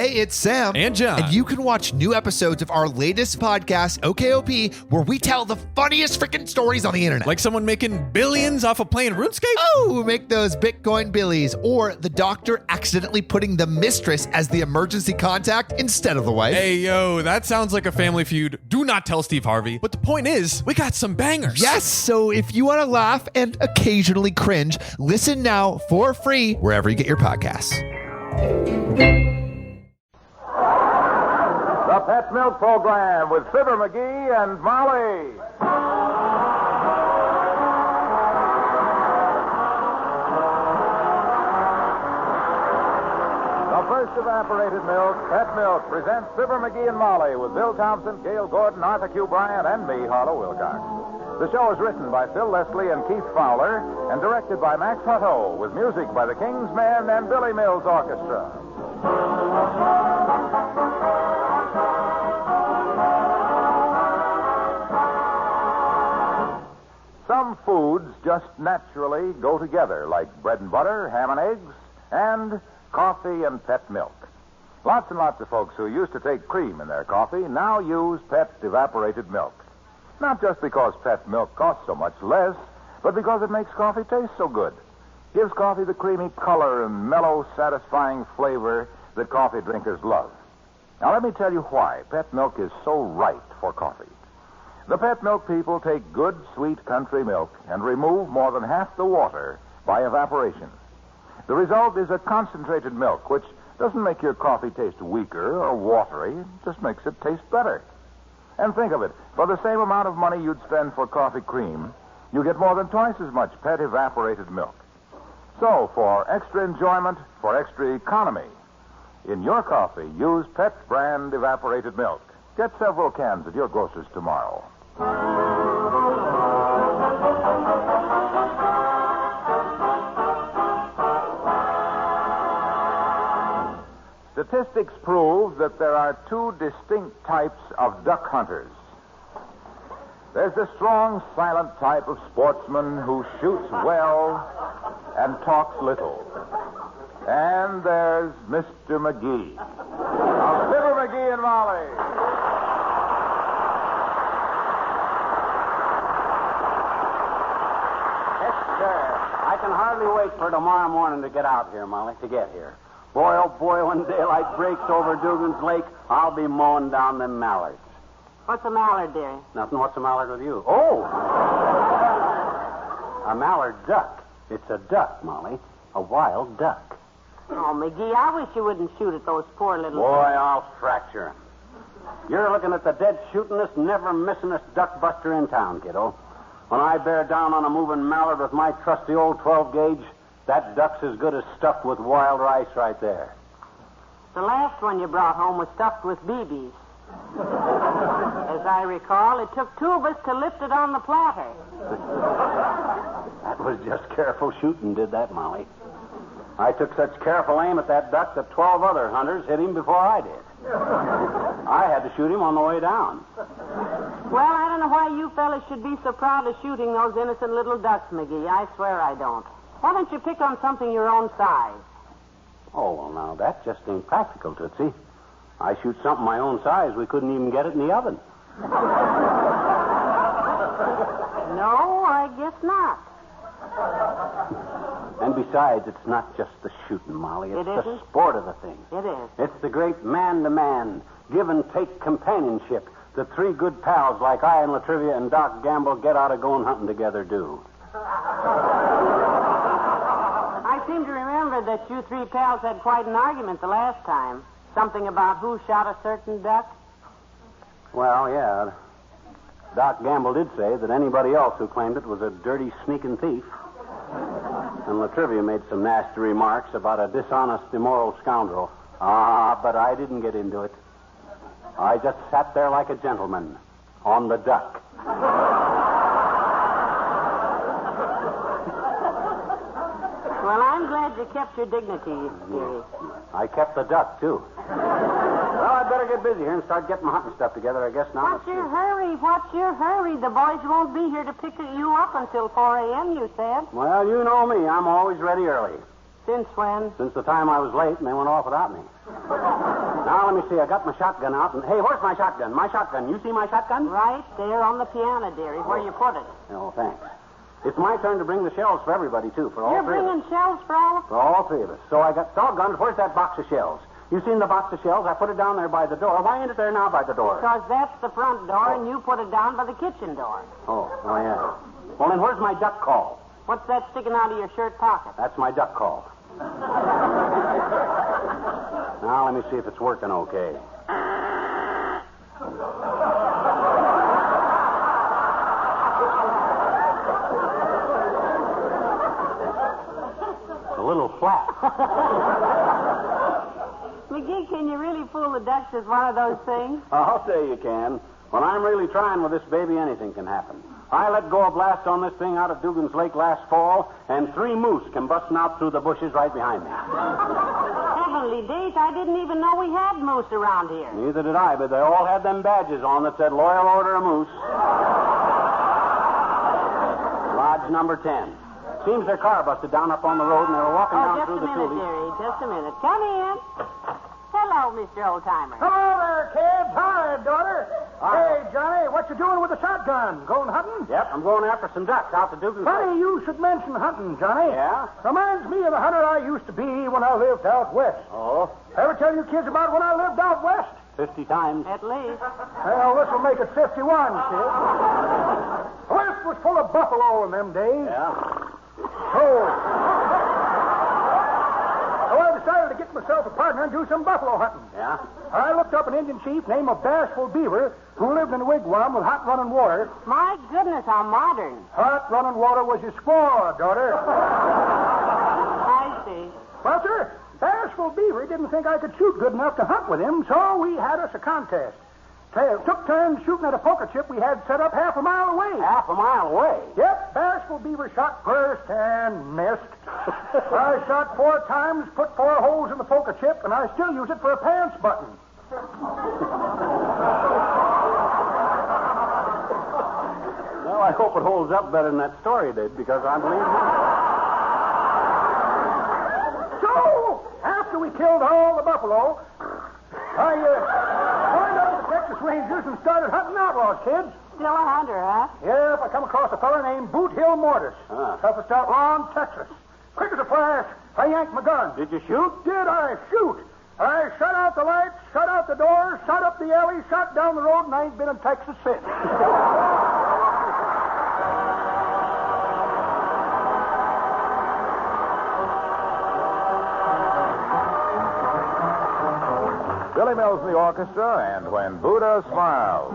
Hey, it's Sam. And John. And you can watch new episodes of our latest podcast, OKOP, where we tell the funniest freaking stories on the internet. Like someone making billions off of playing RuneScape? Oh, make those Bitcoin billies. Or the doctor accidentally putting the mistress as the emergency contact instead of the wife. Hey, yo, that sounds like a family feud. Do not tell Steve Harvey. But the point is, we got some bangers. Yes, so if you want to laugh and occasionally cringe, listen now for free wherever you get your podcasts. The Pet Milk Program with Fibber, McGee, and Molly. The first evaporated milk, Pet Milk, presents Fibber, McGee, and Molly with Bill Thompson, Gail Gordon, Arthur Q. Bryant, and me, Harlow Wilcox. The show is written by Phil Leslie and Keith Fowler and directed by Max Hutto with music by the King's Men and Billy Mills Orchestra. Some foods just naturally go together, like bread and butter, ham and eggs, and coffee and pet milk. Lots and lots of folks who used to take cream in their coffee now use pet evaporated milk. Not just because pet milk costs so much less, but because it makes coffee taste so good. Gives coffee the creamy color and mellow, satisfying flavor that coffee drinkers love. Now, let me tell you why pet milk is so right for coffee. The pet milk people take good, sweet country milk and remove more than half the water by evaporation. The result is a concentrated milk, which doesn't make your coffee taste weaker or watery. It just makes it taste better. And think of it. For the same amount of money you'd spend for coffee cream, you get more than twice as much pet evaporated milk. So, for extra enjoyment, for extra economy, in your coffee, use Pet brand evaporated milk. Get several cans at your grocer's tomorrow. Statistics prove that there are two distinct types of duck hunters. There's the strong, silent type of sportsman who shoots well and talks little. And there's Mr. McGee. Now, Fibber, McGee, and Molly. I can hardly wait for tomorrow morning to get out here, Molly, to get here. Boy, oh boy, when daylight breaks over Dugan's Lake, I'll be mowing down them mallards. What's a mallard, dearie? Nothing. What's a mallard with you? Oh! A mallard duck. It's a duck, Molly. A wild duck. Oh, McGee, I wish you wouldn't shoot at those poor little... Boy, I'll fracture 'em. You're looking at the dead shootingest, never missingest duck buster in town, kiddo. When I bear down on a moving mallard with my trusty old 12-gauge, that duck's as good as stuffed with wild rice right there. The last one you brought home was stuffed with BBs. As I recall, it took two of us to lift it on the platter. That was just careful shooting, did that, Molly. I took such careful aim at that duck that 12 other hunters hit him before I did. I had to shoot him on the way down. Well, I don't know why you fellas should be so proud of shooting those innocent little ducks, McGee. I swear I don't. Why don't you pick on something your own size? Oh, well, now, that just ain't practical, Tootsie. I shoot something my own size, we couldn't even get it in the oven. No, I guess not. And besides, it's not just the shooting, Molly. It's the sport of the thing. It is. It's the great man-to-man, give-and-take companionship that three good pals like I and Latrivia and Doc Gamble get out of going hunting together do. I seem to remember that you three pals had quite an argument the last time. Something about who shot a certain duck? Well, yeah. Doc Gamble did say that anybody else who claimed it was a dirty, sneaking thief. And Latrivia made some nasty remarks about a dishonest, immoral scoundrel. But I didn't get into it. I just sat there like a gentleman on the duck. Well, I'm glad you kept your dignity, dearie. I kept the duck, too. Well, I'd better get busy here and start getting my hunting stuff together, I guess, now. What's your hurry? What's your hurry? The boys won't be here to pick you up until 4 a.m., you said. Well, you know me. I'm always ready early. Since when? Since the time I was late and they went off without me. Now, let me see. I got my shotgun out. And hey, where's my shotgun? My shotgun. You see my shotgun? Right there on the piano, dearie, where you put it. Oh, thanks. It's my turn to bring the shells for everybody, too, for all You're three of us. bringing shells for all of For all three of us. So I got doggone. Where's that box of shells? You seen the box of shells? I put it down there by the door. Why ain't it there now by the door? Because that's the front door, and you put it down by the kitchen door. Oh, yeah. Well, then where's my duck call? What's that sticking out of your shirt pocket? That's my duck call. Now, let me see if it's working okay. It's a little flat. McGee, can you really fool the ducks as one of those things? I'll say you can. When I'm really trying with this baby, anything can happen. I let go a blast on this thing out of Dugan's Lake last fall, and 3 moose came busting out through the bushes right behind me. Heavenly days, I didn't even know we had moose around here. Neither did I, but they all had them badges on that said Loyal Order of Moose. Lodge number 10. Seems their car busted down up on the road, and they were walking down through the Just a minute, dearie. Just a minute. Come in. Hello, Mr. Oldtimer. Hello there, kids. Hi, daughter. Hey, Johnny, what you doing with the shotgun? Going hunting? Yep, I'm going after some ducks out to Dugan's Lake. Funny you should mention hunting, Johnny. Yeah? Reminds me of the hunter I used to be when I lived out west. Oh, Ever tell you kids about when I lived out west? 50 times. At least. Well, this will make it 51, kid. The west was full of buffalo in them days. Yeah? So I decided to get myself a partner and do some buffalo hunting. Yeah? I looked up an Indian chief named Bashful Beaver who lived in a wigwam with hot running water. My goodness, how modern. Hot running water was his squaw, daughter. I see. Well, sir, Bashful Beaver didn't think I could shoot good enough to hunt with him, so we had us a contest. Took turns shooting at a poker chip we had set up half a mile away. Half a mile away. Yep, Bashful Beaver shot first and missed. I shot 4 times, put 4 holes in the poker chip, and I still use it for a pants button. Well, I hope it holds up better than that story did, because I believe So, after we killed all the buffalo, I joined up with the Texas Rangers and started hunting outlaws, kids. Still a hunter, huh? Yep, I come across a fella named Boot Hill Mortis. Toughest outlaw in Texas. Quick as a flash, I yanked my gun. Did you shoot? Did I shoot? I shut out the lights, shut out the doors, shut up the alley, shot down the road, and I ain't been in Texas since. Billy Mills in the orchestra, and When Buddha Smiles.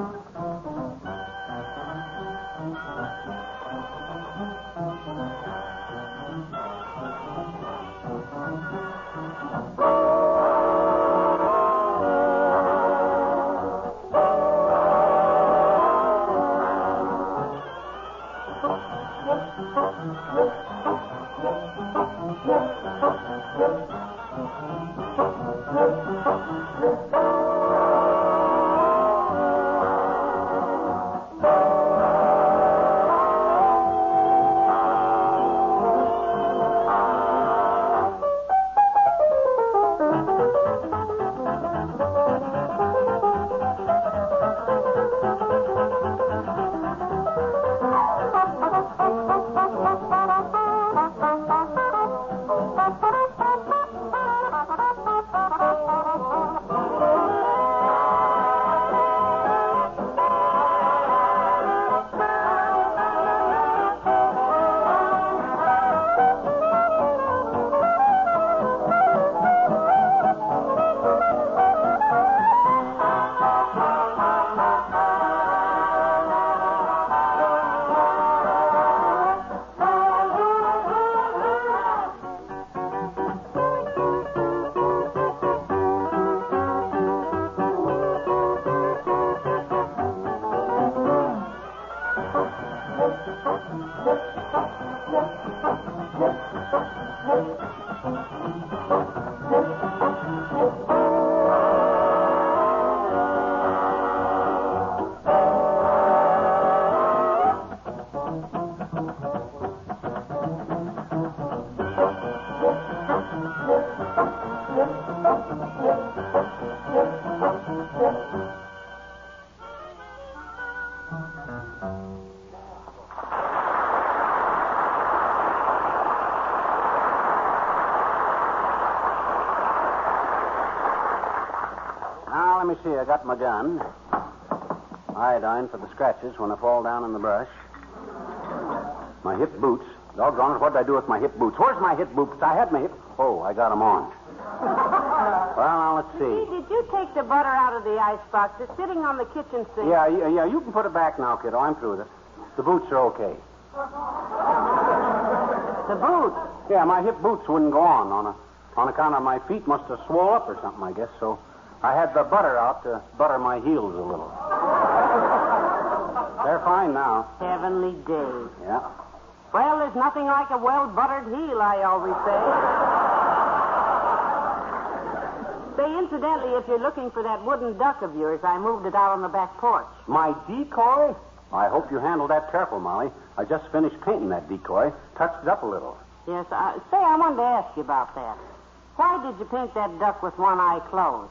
let me see. I got my gun. Iodine for the scratches when I fall down in the brush. My hip boots. Doggone it, what did I do with my hip boots? Where's my hip boots? I had my hip... Oh, I got them on. Well, now, let's see. Did you take the butter out of the icebox? It's sitting on the kitchen sink. Yeah, you can put it back now, kiddo. I'm through with it. The boots are okay. The boots? Yeah, my hip boots wouldn't go on account of my feet must have swole up or something, I guess. So I had the butter out to butter my heels a little. They're fine now. Heavenly days. Yeah. Well, there's nothing like a well-buttered heel, I always say. Say, incidentally, if you're looking for that wooden duck of yours, I moved it out on the back porch. My decoy? I hope you handled that careful, Molly. I just finished painting that decoy. Touched it up a little. Yes, say, I wanted to ask you about that. Why did you paint that duck with one eye closed?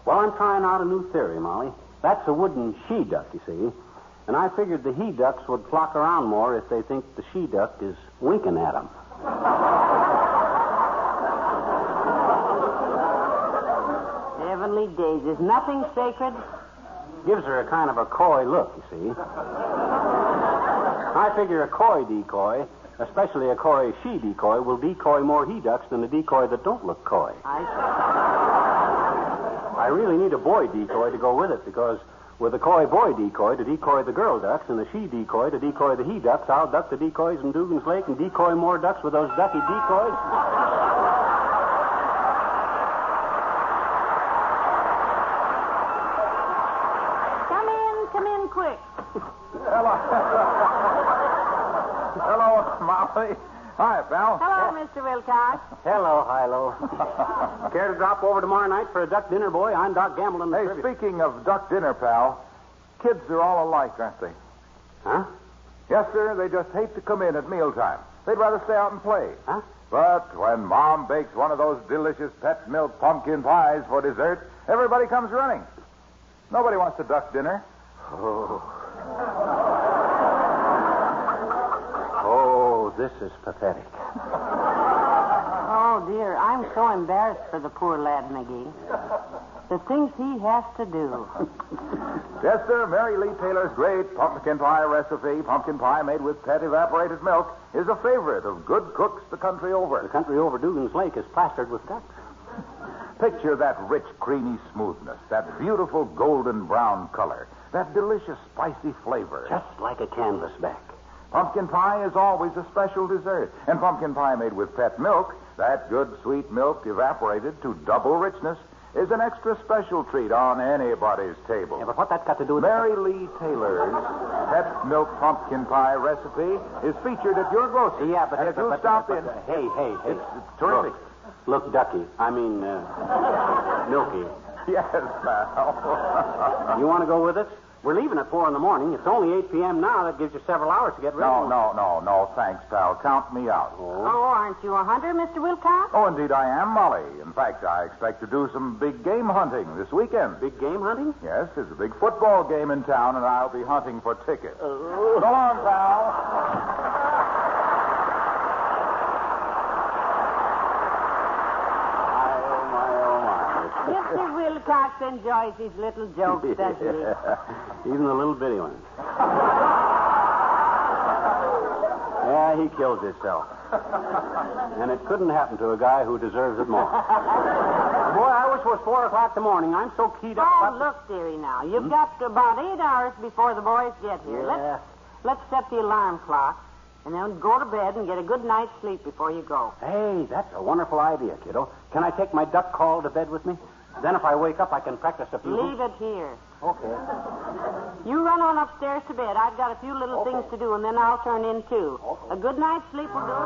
Well, I'm trying out a new theory, Molly. That's a wooden she-duck, you see. And I figured the he-ducks would flock around more if they think the she-duck is winking at them. Heavenly days. Is nothing sacred? Gives her a kind of a coy look, you see. I figure a coy decoy, especially a coy she-decoy, will decoy more he-ducks than a decoy that don't look coy. I really need a boy decoy to go with it, because with a coy boy decoy to decoy the girl ducks and a she decoy to decoy the he ducks, I'll duck the decoys in Dugan's Lake and decoy more ducks with those ducky decoys. Come in quick. Hello, Molly. Hi, pal. Hello, Mr. Wilcox. Hello, Hilo. Care to drop over tomorrow night for a duck dinner, boy? I'm Doc Gamble in the Hey, trivia. speaking of duck dinner, pal, kids are all alike, aren't they? Huh? Yes, sir. They just hate to come in at mealtime. They'd rather stay out and play. Huh? But when Mom bakes one of those delicious pet milk pumpkin pies for dessert, everybody comes running. Nobody wants a duck dinner. Oh, this is pathetic. Oh, dear. I'm so embarrassed for the poor lad, McGee. The things he has to do. Yes, sir. Mary Lee Taylor's great pumpkin pie recipe, pumpkin pie made with pet evaporated milk, is a favorite of good cooks the country over. The country over Dugan's Lake is plastered with ducks. Picture that rich, creamy smoothness, that beautiful golden brown color, that delicious spicy flavor. Just like a canvasback. Pumpkin pie is always a special dessert. And pumpkin pie made with pet milk, that good sweet milk evaporated to double richness, is an extra special treat on anybody's table. Yeah, but what that's got to do with... Mary Lee Taylor's pet milk pumpkin pie recipe is featured at your grocery. Yeah, but... And if you stop in... Hey. It's terrific. Look, Ducky. I mean, Milky. Yes, pal. You want to go with us? We're leaving at 4 in the morning. It's only 8 p.m. now. That gives you several hours to get ready. No. Thanks, pal. Count me out. Oh, aren't you a hunter, Mr. Wilcox? Oh, indeed I am, Molly. In fact, I expect to do some big game hunting this weekend. Big game hunting? Yes, there's a big football game in town, and I'll be hunting for tickets. So long, pal. Mr. Wilcox enjoys his little jokes, doesn't he? Even the little bitty ones. Yeah, he kills himself. And it couldn't happen to a guy who deserves it more. Boy, I wish it was 4 o'clock in the morning. I'm so keyed up. Oh, look, dearie, now. You've got about 8 hours before the boys get here. Yeah. Let's set the alarm clock, and then go to bed and get a good night's sleep before you go. Hey, that's a wonderful idea, kiddo. Can I take my duck call to bed with me? Then if I wake up, I can practice a few... Leave it here. Okay. You run on upstairs to bed. I've got a few little things to do, and then I'll turn in, too. A good night's sleep will do it.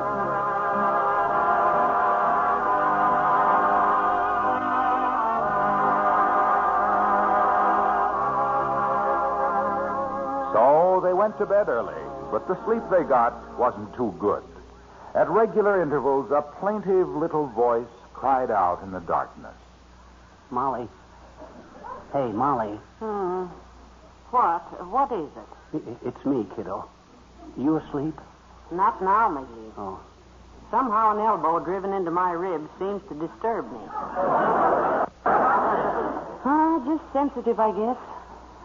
So they went to bed early, but the sleep they got wasn't too good. At regular intervals, a plaintive little voice cried out in the darkness. Molly. Hey, Molly. What? What is it? It's me, kiddo. You asleep? Not now, McGee. Oh. Somehow an elbow driven into my ribs seems to disturb me. just sensitive, I guess.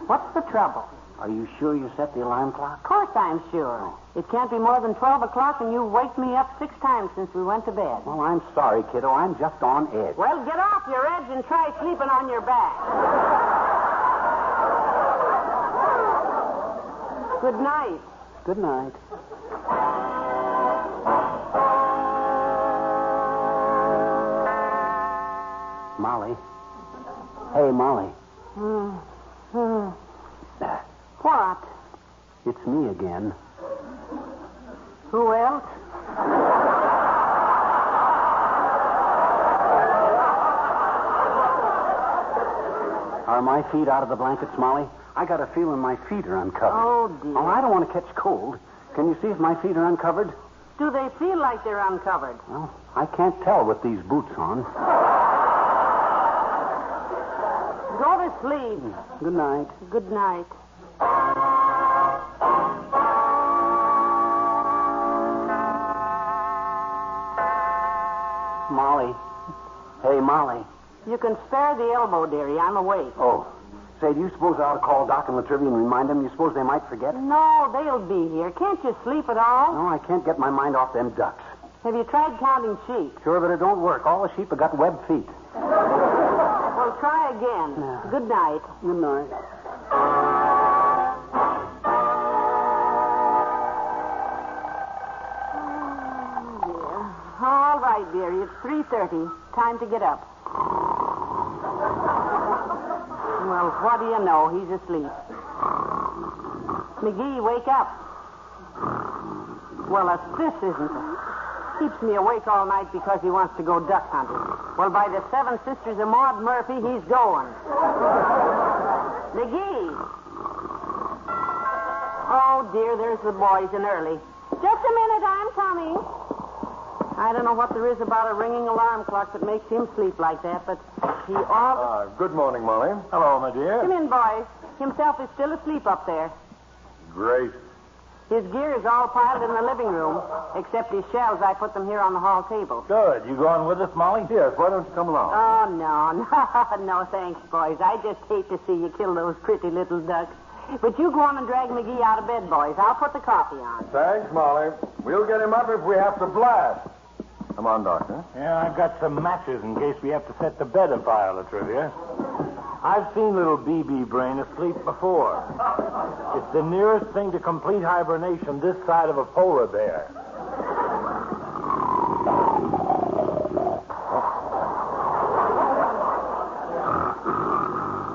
What's the trouble? Are you sure you set the alarm clock? Of course I'm sure. It can't be more than 12 o'clock, and you've waked me up 6 times since we went to bed. Well, I'm sorry, kiddo. I'm just on edge. Well, get off your edge and try sleeping on your back. Good night. Good night. Molly. Hey, Molly. What? It's me again. Who else? Are my feet out of the blankets, Molly? I got a feeling my feet are uncovered. Oh, dear. Oh, I don't want to catch cold. Can you see if my feet are uncovered? Do they feel like they're uncovered? Well, I can't tell with these boots on. Go to sleep. Good night. Good night. Molly. Hey, Molly. You can spare the elbow, dearie. I'm awake. Oh. Say, do you suppose I ought to call Doc and Latrivia and remind them? You suppose they might forget? No, they'll be here. Can't you sleep at all? No, I can't get my mind off them ducks. Have you tried counting sheep? Sure, but it don't work. All the sheep have got webbed feet. Well, try again. Yeah. Good night. Good night. All right, dearie. It's 3:30. Time to get up. Well, what do you know? He's asleep. McGee, wake up. Well, if this isn't keeps me awake all night because he wants to go duck hunting. Well, by the 7 Sisters of Maud Murphy, he's going. McGee. Oh, dear, there's the boys and early. Just a minute, I'm coming. I don't know what there is about a ringing alarm clock that makes him sleep like that, but he ought... Good morning, Molly. Hello, my dear. Come in, boys. Himself is still asleep up there. Great. His gear is all piled in the living room, except his shells. I put them here on the hall table. Good. You going with us, Molly? Yes. Why don't you come along? Oh, no. No, thanks, boys. I just hate to see you kill those pretty little ducks. But you go on and drag McGee out of bed, boys. I'll put the coffee on. Thanks, Molly. We'll get him up if we have to blast. Come on, Doctor. Yeah, I've got some matches in case we have to set the bed afire, Latrivia. I've seen little BB Brain asleep before. It's the nearest thing to complete hibernation this side of a polar bear.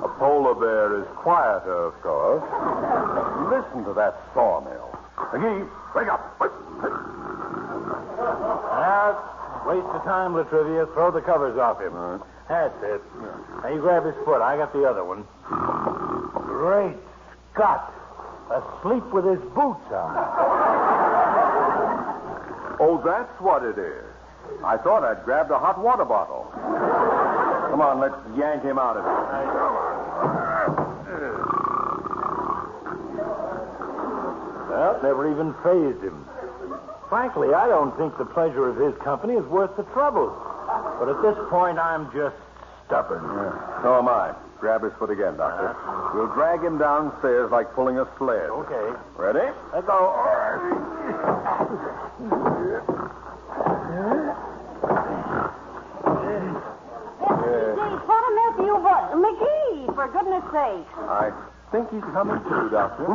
A polar bear is quieter, of course. Listen to that sawmill. McGee, wake up. Waste of time, Latrivia. Throw the covers off him. That's it. Now, you grab his foot. I got the other one. Great Scott. Asleep with his boots on. Oh, that's what it is. I thought I'd grabbed a hot water bottle. Come on, let's yank him out of here. Well, never even fazed him. Frankly, I don't think the pleasure of his company is worth the trouble. But at this point, I'm just stubborn. So am I. Grab his foot again, Doctor. We'll drag him downstairs like pulling a sled. Okay. Ready? Let go. What on earth are you... McGee, for goodness sake. I think he's coming too, Doctor.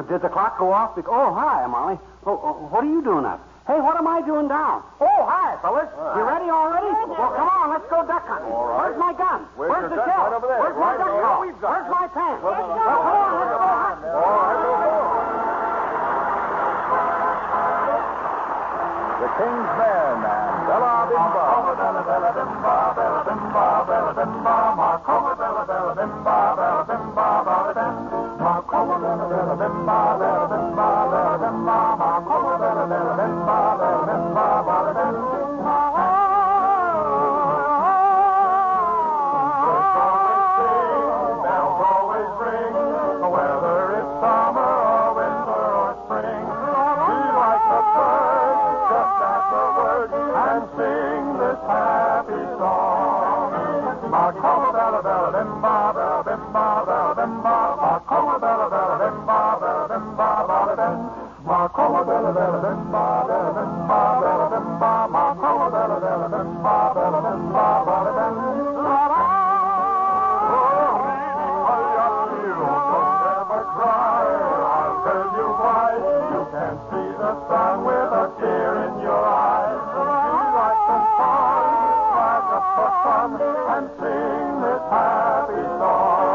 Did the clock go off? Oh, hi, Molly. Oh, what are you doing up? Hey, what am I doing down? Oh, hi, fellas. You ready already? Well, come on, let's go duck hunting. All right. Where's my gun? Where's the your gun? shell? Right over there. Where's my Right duck over call? there. Where's my pants? Let's go. Well, come on, let's go hunting. All right, we'll go. The King's Men and Bella Bimba. Bella Bella Bimba, Bella Bimba, Bella Bimba, Marcova, Bella Bella Bimba, Bella Bimba, Bella Bimba, Marcova, Bella Bella Bimba, Bella Bimba, Bella Bimba, Marcova, Bella Bella Bimba, Bella Bimba, Bella Bimba. Marcoma bella bella bimba bella bimba bella bimba. Marcoma bella bella bimba bella bimba bella bim. Marcoma bella bella bimba bella bimba bella bimba. Marcoma bella bella bimba bella bimba bella bim. Don't ever cry, I'll tell you why. You can't see the sun with a tear in your eye. Be like the sun, flag up for fun, and sing this happy song.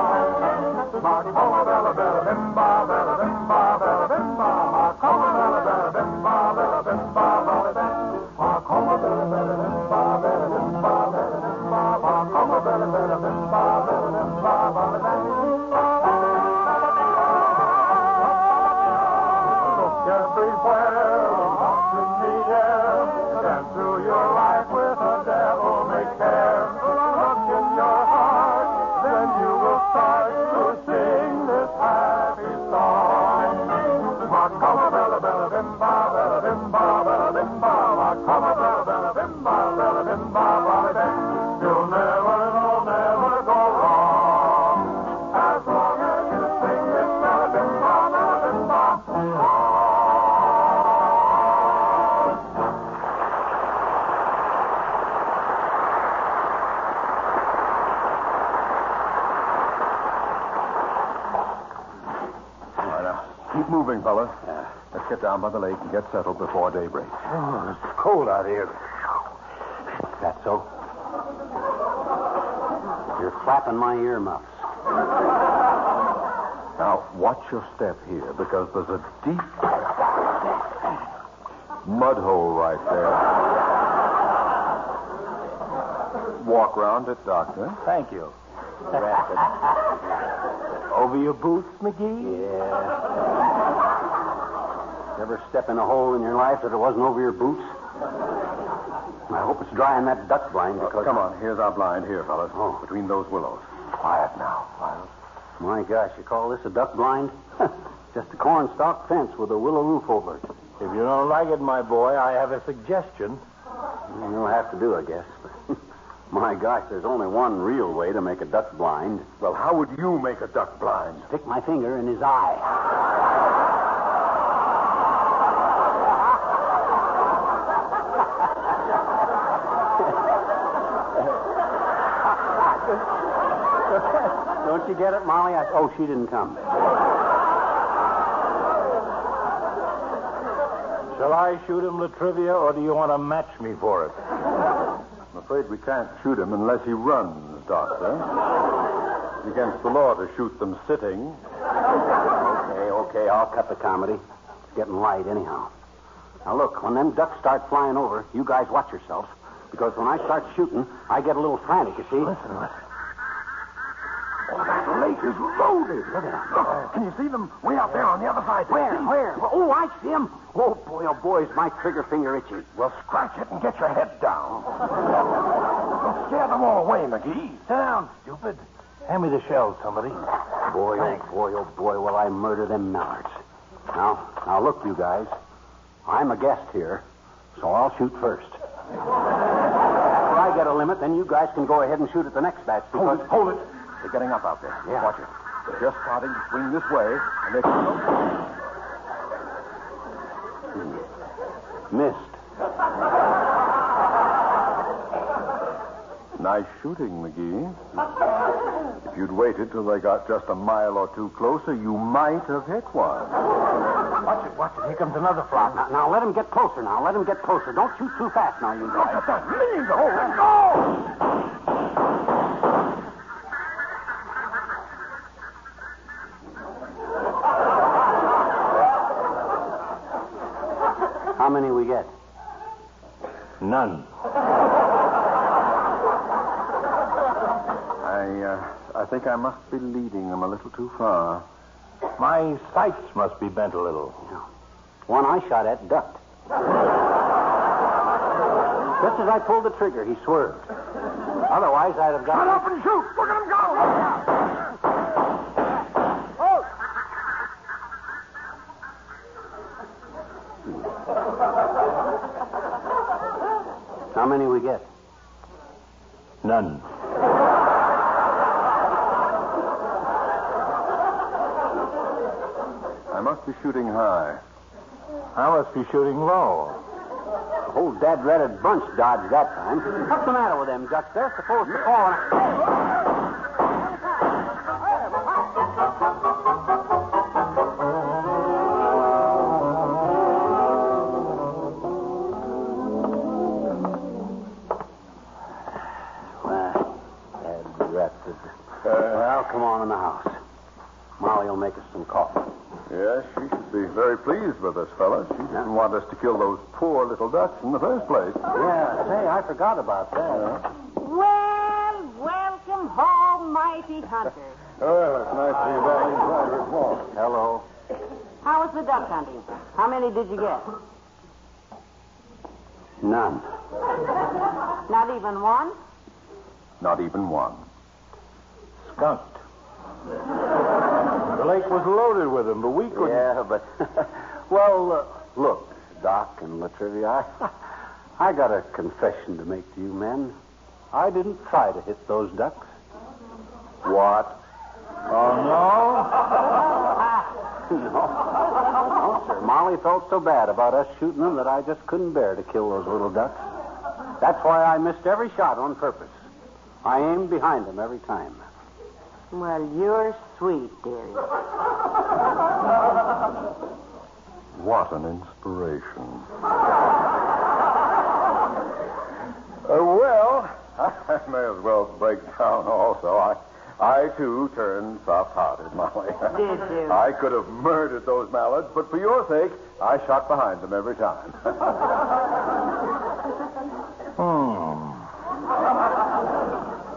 Marcoma bella bella bimba bella bimba bella bimba. Marcoma bella bella bimba bella bimba bella bim. Marcoma bella bella bimba bella bimba bella bimba. Marcoma bella bella bimba bella bimba bella bim. Look everywhere, up in the air. Dance through your life with a devil-may care. Look in your heart, then you will start to sing this happy song. Marcoma bella bella bimba bella bimba bella bimba. Marcoma bella bella bimba bella bimba bella bim. You'll never go wrong as long as you sing this bella bimba bella bimba. All right, now, keep moving, fellas. Let's get down by the lake and get settled before daybreak. Oh, it's cold out here. That's so. You're flapping my earmuffs. Now, watch your step here, because there's a deep mud hole right there. Walk round it, Doctor. Thank you. Over your boots, McGee? Yeah. Ever step in a hole in your life that it wasn't over your boots? I hope it's dry in that duck blind because... Come on, here's our blind here, fellas. Oh. Between those willows. Quiet now, Miles. My gosh, you call this a duck blind? Just a cornstalk fence with a willow roof over it. If you don't like it, my boy, I have a suggestion. You'll have to do, I guess. My gosh, there's only one real way to make a duck blind. Well, how would you make a duck blind? Stick my finger in his eye. Don't you get it, Molly? Oh, she didn't come. Shall I shoot him, Latrivia, or do you want to match me for it? I'm afraid we can't shoot him unless he runs, Doctor. It's against the law to shoot them sitting. Okay, I'll cut the comedy. It's getting light anyhow. Now, look, when them ducks start flying over, you guys watch yourselves, because when I start shooting, I get a little frantic, you see? Listen. Oh, that lake is loaded. Look at them. Look, can you see them way out there on the other side? Where? Oh, I see him. Oh, boy, is my trigger finger itchy. Well, scratch it and get your head down. Don't scare them all away, McGee. Sit down, stupid. Hand me the shells, somebody. Boy, oh boy, will I murder them mallards. Now, look, you guys. I'm a guest here, so I'll shoot first. After I get a limit, then you guys can go ahead and shoot at the next batch. Because... Hold it. They're getting up out there. Yeah. Watch it. They're just starting to swing this way, and they can go. Missed. Nice shooting, McGee. If you'd waited till they got just a mile or two closer, you might have hit one. Watch it. Here comes another flock. Now, let him get closer now. Let him get closer. Don't shoot too fast now, you Look guys. at that millions of holes. Go! How many we get? None. I think I must be leading them a little too far. My sights must be bent a little. One I shot at ducked. Just as I pulled the trigger, he swerved. Otherwise, I'd have got... Shut up and shoot! Look at them go! How many we get? None. be shooting high. I must be shooting low. The whole dad-ratted bunch dodged that time. What's the matter with them ducks? They're supposed to fall. Well, come on in the house. Molly will make us some coffee. Yes, she should be very pleased with us, fellas. She didn't want us to kill those poor little ducks in the first place. Yeah, say, I forgot about that. Well, welcome home, mighty hunter. Oh, it's nice to be back inside her home. Hello. How was the duck hunting? How many did you get? None. Not even one? Not even one. Skunked. The lake was loaded with them, but we couldn't. Yeah, but... well, look, Doc and Latrivia, I got a confession to make to you men. I didn't try to hit those ducks. What? Oh, No, sir. Molly felt so bad about us shooting them that I just couldn't bear to kill those little ducks. That's why I missed every shot on purpose. I aimed behind them every time. Well, you're sweet, dearie. What an inspiration. Well, I may as well break down also. I too, turned soft-hearted, Molly. Did you? I could have murdered those mallards, but for your sake, I shot behind them every time.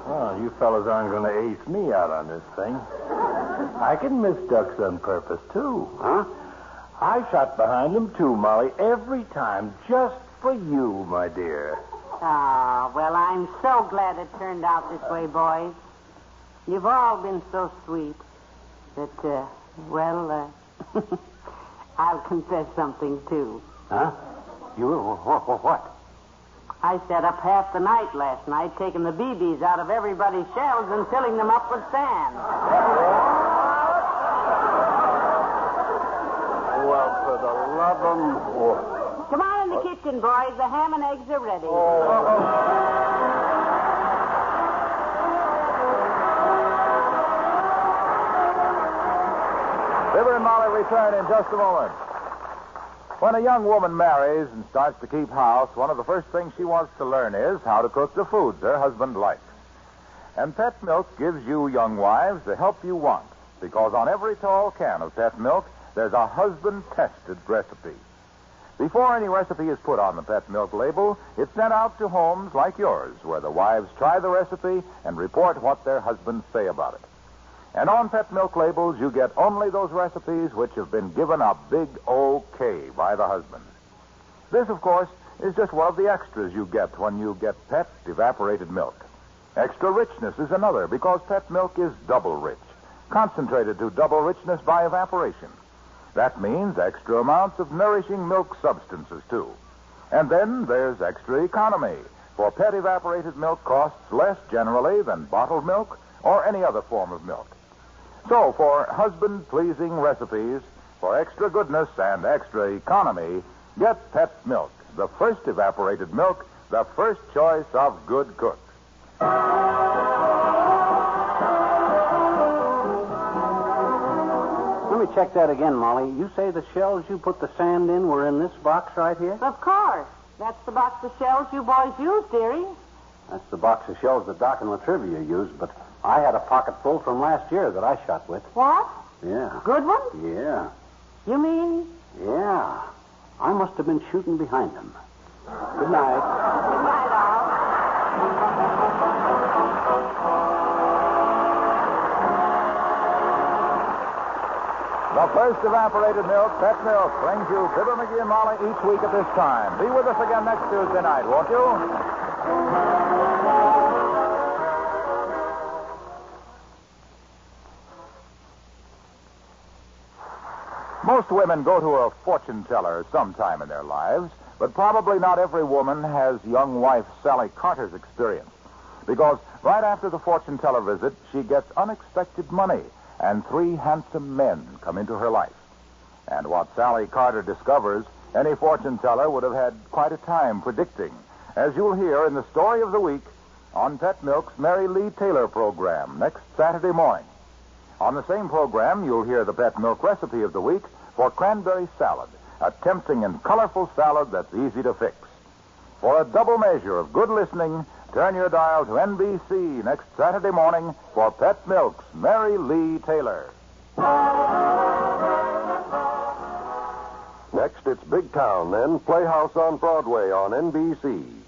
Well, you fellas aren't going to ace me out on this thing. I can miss ducks on purpose, too. Huh? I shot behind them, too, Molly, every time, just for you, my dear. Ah, well, I'm so glad it turned out this way, boys. You've all been so sweet that, I'll confess something, too. Huh? You? What? I sat up half the night last night taking the BBs out of everybody's shells and filling them up with sand. Well, for the love of... Come on in the kitchen, boys. The ham and eggs are ready. Fibber and Molly return in just a moment. When a young woman marries and starts to keep house, one of the first things she wants to learn is how to cook the foods her husband likes. And Pet Milk gives you young wives the help you want, because on every tall can of Pet Milk, there's a husband-tested recipe. Before any recipe is put on the Pet Milk label, it's sent out to homes like yours, where the wives try the recipe and report what their husbands say about it. And on Pet Milk labels, you get only those recipes which have been given a big OK by the husband. This, of course, is just one of the extras you get when you get Pet evaporated milk. Extra richness is another, because Pet Milk is double rich, concentrated to double richness by evaporation. That means extra amounts of nourishing milk substances, too. And then there's extra economy, for Pet evaporated milk costs less generally than bottled milk or any other form of milk. So, for husband-pleasing recipes, for extra goodness and extra economy, get Pet Milk, the first evaporated milk, the first choice of good cooks. Let me check that again, Molly. You say the shells you put the sand in were in this box right here? Of course. That's the box of shells you boys used, dearie. That's the box of shells that Doc and Latrivia used, but I had a pocket full from last year that I shot with. What? Yeah. Good one? Yeah. You mean? Yeah. I must have been shooting behind them. Good night. Good night, all. The first evaporated milk, Pet Milk, brings you Fibber, McGee, and Molly each week at this time. Be with us again next Tuesday night, won't you? Most women go to a fortune teller sometime in their lives, but probably not every woman has young wife Sally Carter's experience. Because right after the fortune teller visit, she gets unexpected money, and 3 handsome men come into her life. And what Sally Carter discovers, any fortune teller would have had quite a time predicting, as you'll hear in the story of the week on Pet Milk's Mary Lee Taylor program next Saturday morning. On the same program, you'll hear the Pet Milk recipe of the week for cranberry salad, a tempting and colorful salad that's easy to fix. For a double measure of good listening, turn your dial to NBC next Saturday morning for Pet Milk's Mary Lee Taylor. Next, it's Big Town, then Playhouse on Broadway on NBC.